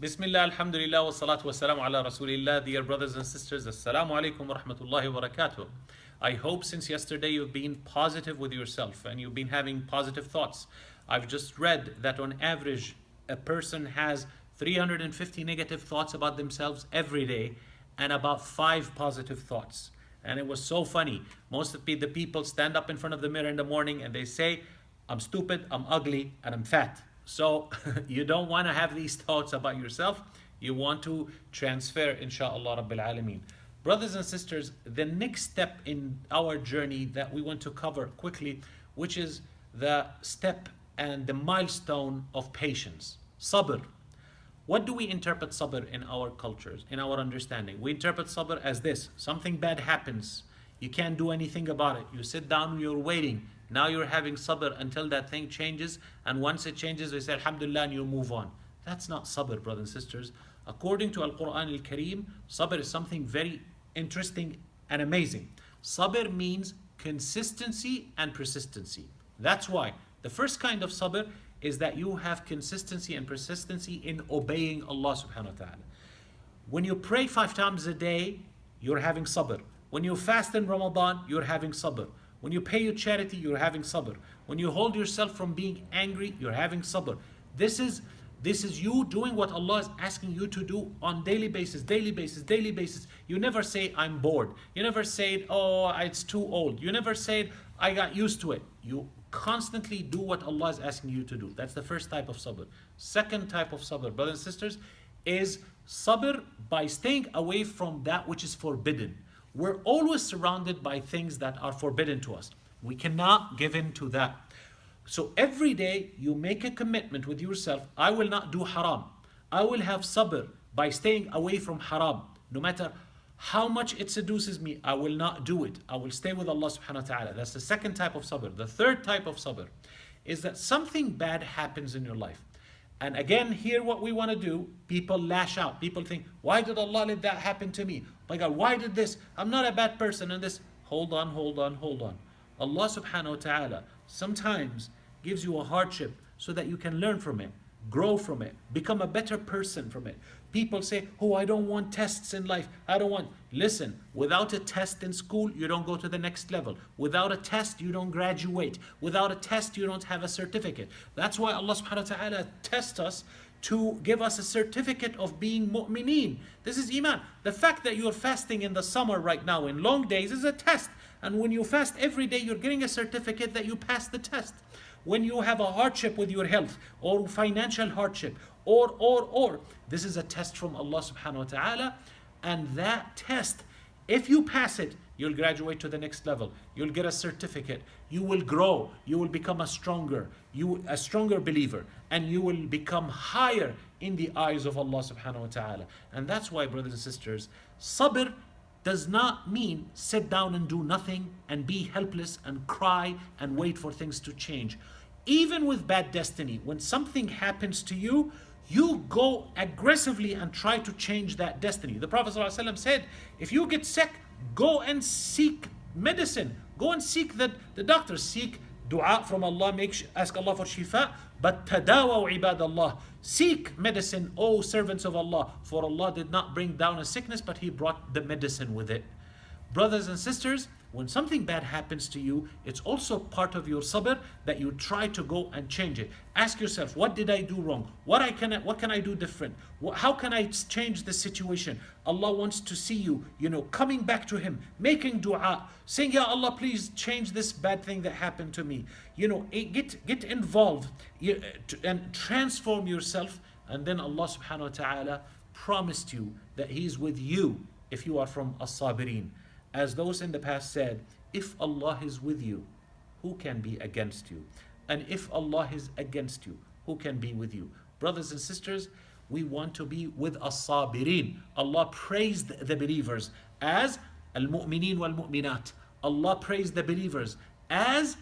Bismillah, alhamdulillah, wa salatu wa salam ala rasulillah. Dear brothers and sisters, assalamu alaikum wa rahmatullahi wa barakatuh. I hope since yesterday you've been positive with yourself and you've been having positive thoughts. I've just read that on average, a person has 350 negative thoughts about themselves every day and about 5 positive thoughts. And it was so funny. Most of the people stand up in front of the mirror in the morning and they say, I'm stupid, I'm ugly, and I'm fat. So you don't want to have these thoughts about yourself. You want to transfer, inshaAllah Rabbil Alameen. Brothers and sisters, the next step in our journey that we want to cover quickly, which is the step and the milestone of patience. Sabr. What do we interpret sabr in our cultures, in our understanding? We interpret sabr as this. Something bad happens. You can't do anything about it. You sit down, you're waiting. Now you're having sabr until that thing changes. And once it changes, we say alhamdulillah and you move on. That's not sabr, brothers and sisters. According to Al-Quran Al-Kareem, sabr is something very interesting and amazing. Sabr means consistency and persistency. That's why the first kind of sabr is that you have consistency and persistency in obeying Allah subhanahu wa ta'ala. When you pray 5 times a day, you're having sabr. When you fast in Ramadan, you're having sabr. When you pay your charity, you're having sabr. When you hold yourself from being angry, you're having sabr. This is you doing what Allah is asking you to do on daily basis. You never say, I'm bored. You never say, oh, it's too old. You never say, I got used to it. You constantly do what Allah is asking you to do. That's the first type of sabr. Second type of sabr, brothers and sisters, is sabr by staying away from that which is forbidden. We're always surrounded by things that are forbidden to us. We cannot give in to that. So every day you make a commitment with yourself, I will not do haram. I will have sabr by staying away from haram. No matter how much it seduces me, I will not do it. I will stay with Allah subhanahu wa ta'ala. That's the second type of sabr. The third type of sabr is that something bad happens in your life. And again, here what we want to do, people lash out. People think, why did Allah let that happen to me? My God, why did this? I'm not a bad person and this. Hold on. Allah subhanahu wa ta'ala sometimes gives you a hardship so that you can learn from it, grow from it, become a better person from it. People say, oh, I don't want tests in life. Listen, without a test in school, you don't go to the next level. Without a test, you don't graduate. Without a test, you don't have a certificate. That's why Allah subhanahu wa ta'ala tests us to give us a certificate of being mu'mineen. This is iman. The fact that you're fasting in the summer right now in long days is a test. And when you fast every day, you're getting a certificate that you passed the test. When you have a hardship with your health or financial hardship or this is a test from Allah subhanahu wa ta'ala, and that test, if you pass it, you'll graduate to the next level. You'll get a certificate. You will grow. You will become a stronger believer, and you will become higher in the eyes of Allah subhanahu wa ta'ala. And that's why, brothers and sisters, sabr does not mean sit down and do nothing and be helpless and cry and wait for things to change. Even with bad destiny, when something happens to you, you go aggressively and try to change that destiny. The Prophet ﷺ said, if you get sick, go and seek medicine. Go and seek the doctor. Seek dua from Allah. Ask Allah for shifa. But tadawaw ibadallah. Seek medicine, O servants of Allah. For Allah did not bring down a sickness, but He brought the medicine with it. Brothers and sisters, when something bad happens to you, it's also part of your sabr that you try to go and change it. Ask yourself, what did I do wrong? What can I do different? How can I change the situation? Allah wants to see you, coming back to Him, making dua, saying, Ya Allah, please change this bad thing that happened to me. Get involved and transform yourself. And then Allah subhanahu wa ta'ala promised you that He's with you if you are from as-sabirin. As those in the past said, if Allah is with you, who can be against you? And if Allah is against you, who can be with you? Brothers and sisters, we want to be with as-sabirin. Allah praised the believers as al-mu'mineen wal-mu'minat. Allah praised the believers as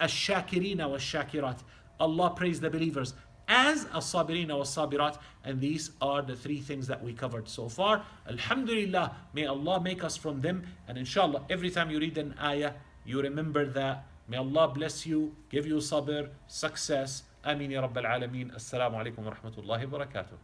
ash-shakirin wal-shakirat. Allah praised the believers as as-sabirin was-sabirat. And these are the 3 things that we covered so far. Alhamdulillah, may Allah make us from them. And inshallah, every time you read an ayah, you remember that. May Allah bless you, give you sabr, success. Ameen ya Rabbal Alameen. Assalamu alaikum wa rahmatullahi wa barakatuh.